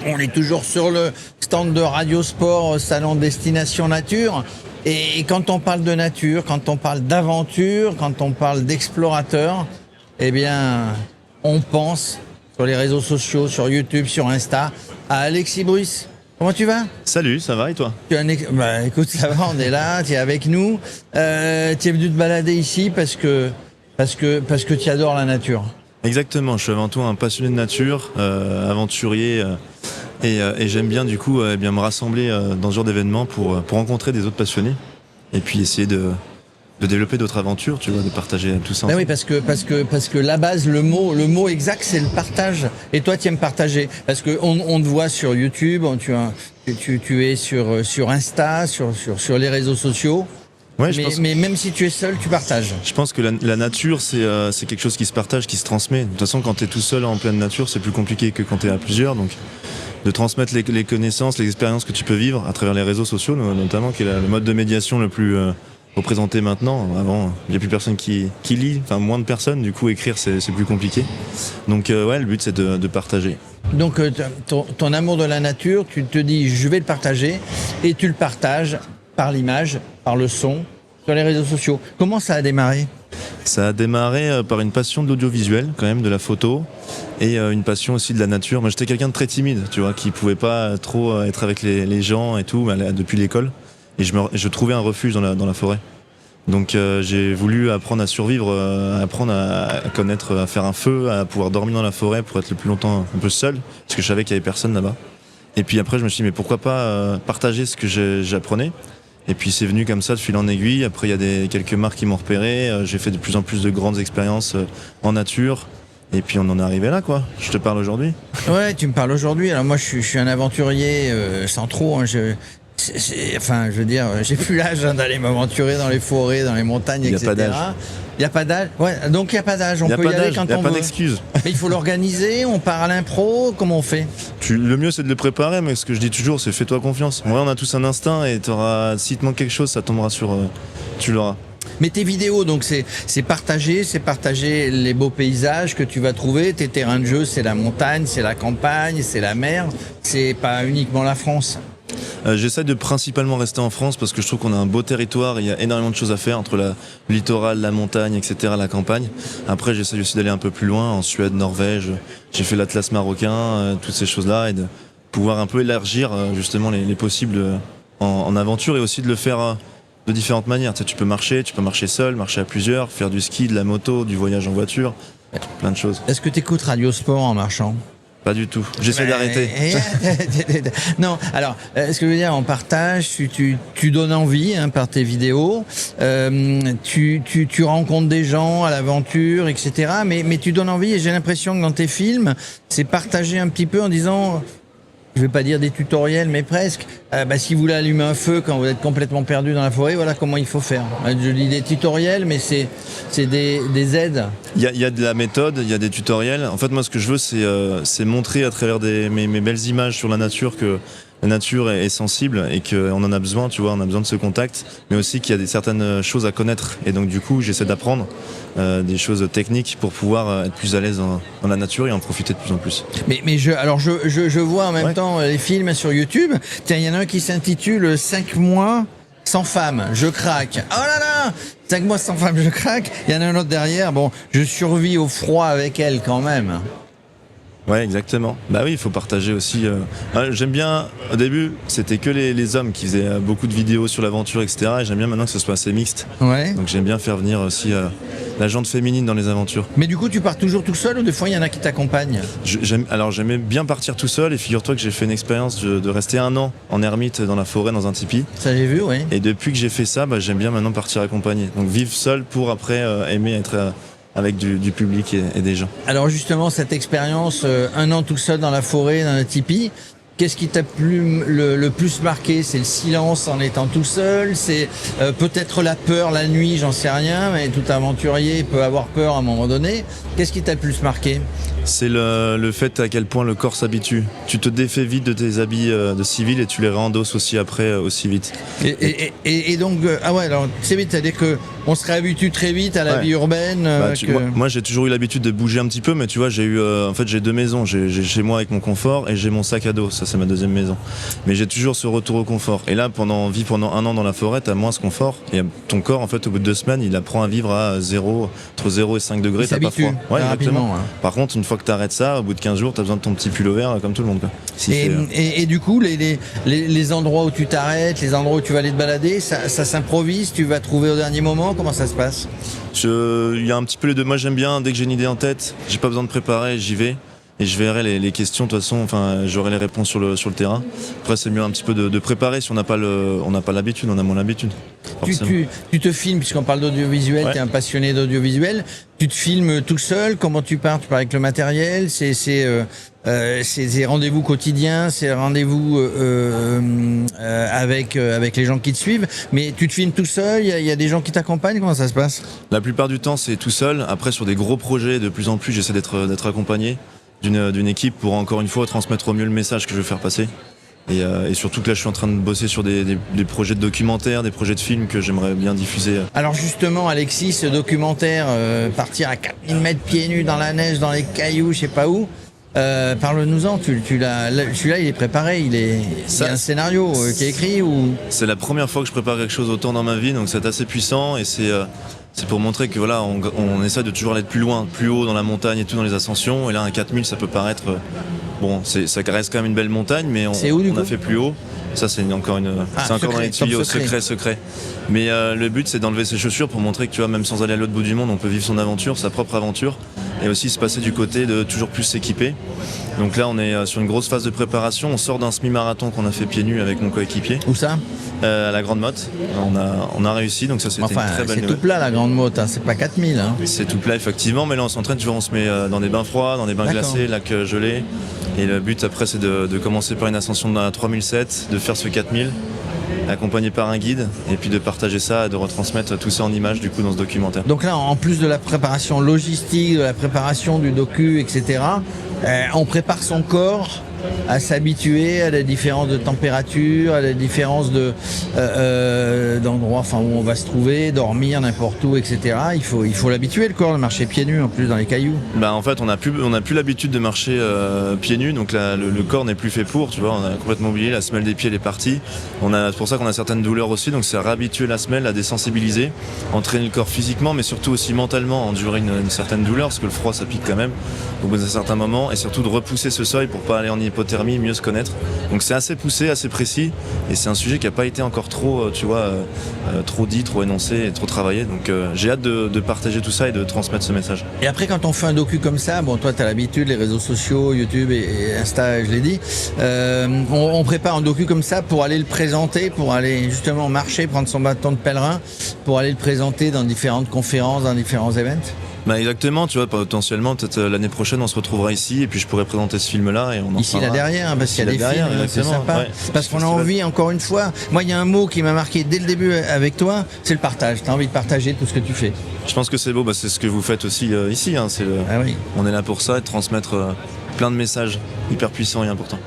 On est toujours sur le stand de Radio Sport, salon Destination Nature. Et quand on parle de nature, quand on parle d'aventure, quand on parle d'explorateur, eh bien, on pense sur les réseaux sociaux, sur YouTube, sur Insta, à Alexis Bruce. Comment tu vas ? Salut, ça va et toi ? Bah, écoute, ça va, on est là, tu es avec nous. Tu es venu te balader ici parce que tu adores la nature. Exactement, je suis avant tout un passionné de nature, aventurier, et j'aime bien du coup bien me rassembler dans ce genre d'événements pour rencontrer des autres passionnés et puis essayer de développer d'autres aventures, tu vois, de partager tout ça. Ben oui, parce que la base, le mot exact, c'est le partage. Et toi, tu aimes partager. Parce que on te voit sur YouTube, tu es sur Insta, sur les réseaux sociaux. Ouais, mais même si tu es seul, tu partages. Je pense que la nature, c'est quelque chose qui se partage, qui se transmet. De toute façon, quand tu es tout seul en pleine nature, c'est plus compliqué que quand tu es à plusieurs. Donc, de transmettre les connaissances, les expériences que tu peux vivre à travers les réseaux sociaux, notamment, qui est le mode de médiation le plus représenté maintenant. Avant, il n'y a plus personne qui lit, enfin moins de personnes. Du coup, écrire, c'est plus compliqué. Donc, ouais, le but, c'est de partager. Donc, ton amour de la nature, tu te dis, je vais le partager, et tu le partages par l'image, par le son, sur les réseaux sociaux. Comment ça a démarré ? Ça a démarré par une passion de l'audiovisuel, quand même, de la photo, et une passion aussi de la nature. Moi, j'étais quelqu'un de très timide, tu vois, qui pouvait pas trop être avec les gens et tout, depuis l'école. Et je trouvais un refuge dans la forêt. Donc j'ai voulu apprendre à survivre, apprendre à connaître, à faire un feu, à pouvoir dormir dans la forêt pour être le plus longtemps un peu seul, parce que je savais qu'il y avait personne là-bas. Et puis après, je me suis dit, mais pourquoi pas partager ce que j'apprenais ? Et puis c'est venu comme ça de fil en aiguille. Après il y a quelques marques qui m'ont repéré. J'ai fait de plus en plus de grandes expériences en nature. Et puis on en est arrivé là, quoi. Je te parle aujourd'hui. Ouais, tu me parles aujourd'hui. Alors moi je suis un aventurier sans trop. Hein. Je veux dire, j'ai plus l'âge d'aller m'aventurer dans les forêts, dans les montagnes, etc. Il n'y a pas d'âge. Il n'y a pas d'âge. Ouais, donc il n'y a pas d'âge. On peut y aller quand on veut. Il n'y a pas d'excuse. Mais il faut l'organiser. On part à l'impro. Comment on fait ? Le mieux c'est de le préparer, mais ce que je dis toujours, c'est fais-toi confiance. En vrai, on a tous un instinct et si te manque quelque chose, ça tombera sur. Tu l'auras. Mais tes vidéos, donc c'est partager les beaux paysages que tu vas trouver. Tes terrains de jeu, c'est la montagne, c'est la campagne, c'est la mer. C'est pas uniquement la France. J'essaie de principalement rester en France parce que je trouve qu'on a un beau territoire, il y a énormément de choses à faire entre le littoral, la montagne, etc., la campagne. Après, j'essaie aussi d'aller un peu plus loin, en Suède, Norvège, j'ai fait l'Atlas marocain, toutes ces choses-là, et de pouvoir un peu élargir justement les possibles en aventure et aussi de le faire de différentes manières. Tu sais, tu peux marcher seul, marcher à plusieurs, faire du ski, de la moto, du voyage en voiture, plein de choses. Est-ce que tu écoutes Radio Sport en marchant ? Pas du tout. J'essaie d'arrêter. Non, alors, ce que je veux dire, on partage, tu donnes envie par tes vidéos, tu rencontres des gens à l'aventure, etc. Mais tu donnes envie et j'ai l'impression que dans tes films, c'est partagé un petit peu en disant... Je vais pas dire des tutoriels, mais presque. Si vous voulez allumer un feu quand vous êtes complètement perdu dans la forêt, voilà comment il faut faire. Je dis des tutoriels, mais c'est des aides. Il y a de la méthode, il y a des tutoriels. En fait, moi, ce que je veux, c'est montrer à travers mes belles images sur la nature que la nature est sensible et qu'on en a besoin, tu vois, on a besoin de ce contact, mais aussi qu'il y a certaines choses à connaître. Et donc, du coup, j'essaie d'apprendre des choses techniques pour pouvoir être plus à l'aise dans la nature et en profiter de plus en plus. Mais je vois en même temps les films sur YouTube. Tiens, il y en a un qui s'intitule 5 mois sans femme, je craque. Oh là là, 5 mois sans femme, je craque. Il y en a un autre derrière. Bon, je survis au froid avec elle quand même. Ouais, exactement. Bah oui, il faut partager aussi. J'aime bien, au début, c'était que les hommes qui faisaient beaucoup de vidéos sur l'aventure, etc. Et j'aime bien maintenant que ce soit assez mixte. Ouais. Donc j'aime bien faire venir aussi la jante féminine dans les aventures. Mais du coup, tu pars toujours tout seul ou des fois il y en a qui t'accompagnent ? J'aimais bien partir tout seul et figure-toi que j'ai fait une expérience de rester 1 an en ermite dans la forêt, dans un tipi. Ça j'ai vu, oui. Et depuis que j'ai fait ça, j'aime bien maintenant partir accompagné. Donc vivre seul pour après aimer être... avec du public et des gens. Alors justement, cette expérience, 1 an tout seul dans la forêt, dans le tipi, qu'est-ce qui t'a le plus marqué? C'est le silence en étant tout seul, c'est peut-être la peur la nuit, j'en sais rien, mais tout aventurier peut avoir peur à un moment donné. Qu'est-ce qui t'a le plus marqué? C'est le fait à quel point le corps s'habitue. Tu te défais vite de tes habits de civil et tu les réendosses aussi après aussi vite. Et donc, ah ouais, alors c'est vite, c'est-à-dire qu'on se réhabitue très vite à la vie urbaine. Moi j'ai toujours eu l'habitude de bouger un petit peu, mais tu vois, en fait j'ai deux maisons. J'ai chez moi avec mon confort et j'ai mon sac à dos, ça c'est ma deuxième maison. Mais j'ai toujours ce retour au confort. Et là, pendant 1 an dans la forêt, t'as moins ce confort. Et ton corps, en fait, au bout de 2 semaines, il apprend à vivre à entre 0 et 5 degrés, t'as pas froid. Ouais, rapidement. Hein. Par contre, une fois que t'arrêtes ça, au bout de 15 jours, t'as besoin de ton petit pullover comme tout le monde, quoi. Et du coup, les endroits où tu t'arrêtes, les endroits où tu vas aller te balader, ça s'improvise, tu vas trouver au dernier moment, comment ça se passe? Il y a un petit peu les deux. Moi j'aime bien, dès que j'ai une idée en tête, j'ai pas besoin de préparer, j'y vais. Et je verrai les questions, de toute façon, enfin, j'aurai les réponses sur le terrain. Après, c'est mieux un petit peu de préparer si on n'a pas l'habitude, on a moins l'habitude. Tu te filmes, puisqu'on parle d'audiovisuel, tu es un passionné d'audiovisuel. Tu te filmes tout seul, comment tu pars? Tu pars avec le matériel, c'est des rendez-vous quotidiens, c'est rendez-vous avec les gens qui te suivent. Mais tu te filmes tout seul, il y a des gens qui t'accompagnent, comment ça se passe? La plupart du temps, c'est tout seul. Après, sur des gros projets, de plus en plus, j'essaie d'être accompagné d'une équipe pour encore une fois transmettre au mieux le message que je veux faire passer. Et surtout que là je suis en train de bosser sur des projets de documentaires, des projets de films que j'aimerais bien diffuser. Alors justement Alexis, ce documentaire, partir à 4000 mètres pieds nus dans la neige, dans les cailloux, je sais pas où, parle-nous-en, celui-là il est préparé, il y a un scénario qui est écrit ou... C'est la première fois que je prépare quelque chose autant dans ma vie, donc c'est assez puissant et c'est pour montrer que voilà, on essaie de toujours aller plus loin, plus haut dans la montagne et tout, dans les ascensions. Et là, un 4000, ça peut paraître... Bon, ça reste quand même une belle montagne, mais on a fait plus haut. Ça, c'est encore dans les tuyaux, secret. Mais le but, c'est d'enlever ses chaussures pour montrer que, tu vois, même sans aller à l'autre bout du monde, on peut vivre son aventure, sa propre aventure. Et aussi se passer du côté de toujours plus s'équiper. Donc là, on est sur une grosse phase de préparation. On sort d'un semi-marathon qu'on a fait pieds nus avec mon coéquipier. Où ça? À la Grande Motte. On a réussi, donc ça c'était une très belle nouvelle. C'est tout plat la Grande Motte, hein. C'est pas 4000. Hein. C'est tout plat effectivement, mais là on s'entraîne, tu vois, on se met dans des bains froids, dans des bains glacés, lacs gelés. Et le but après c'est de commencer par une ascension de 3007, de faire ce 4000, accompagné par un guide, et puis de partager ça, de retransmettre tout ça en images du coup dans ce documentaire. Donc là, en plus de la préparation logistique, de la préparation du docu, etc., on prépare son corps à s'habituer à la différence de température, à la différence d'endroits où on va se trouver, dormir n'importe où, etc. Il faut l'habituer le corps, de marcher pieds nus en plus dans les cailloux. En fait on a plus l'habitude de marcher pieds nus, donc là, le corps n'est plus fait pour, tu vois, on a complètement oublié, la semelle des pieds elle est partie. C'est pour ça qu'on a certaines douleurs aussi, donc c'est à réhabituer la semelle, à désensibiliser, entraîner le corps physiquement mais surtout aussi mentalement, endurer une certaine douleur, parce que le froid ça pique quand même au bout d'un certain moment, et surtout de repousser ce seuil pour pas aller en hypothermie, mieux se connaître. Donc c'est assez poussé, assez précis, et c'est un sujet qui n'a pas été encore trop, trop dit, trop énoncé et trop travaillé. Donc j'ai hâte de partager tout ça et de transmettre ce message. Et après, quand on fait un docu comme ça, bon, toi, tu as l'habitude, les réseaux sociaux, YouTube et Insta, je l'ai dit, on prépare un docu comme ça pour aller le présenter, pour aller justement marcher, prendre son bâton de pèlerin, pour aller le présenter dans différentes conférences, dans différents événements. Exactement, tu vois, potentiellement, peut-être l'année prochaine, on se retrouvera ici et puis je pourrais présenter ce film-là et on en ici là derrière, parce qu'il y a des films, c'est sympa. Ouais, parce qu'on a envie, encore une fois, moi, il y a un mot qui m'a marqué dès le début avec toi, c'est le partage. Tu as envie de partager tout ce que tu fais. Je pense que c'est beau, c'est ce que vous faites aussi ici. Hein, oui. On est là pour ça et de transmettre plein de messages hyper puissants et importants.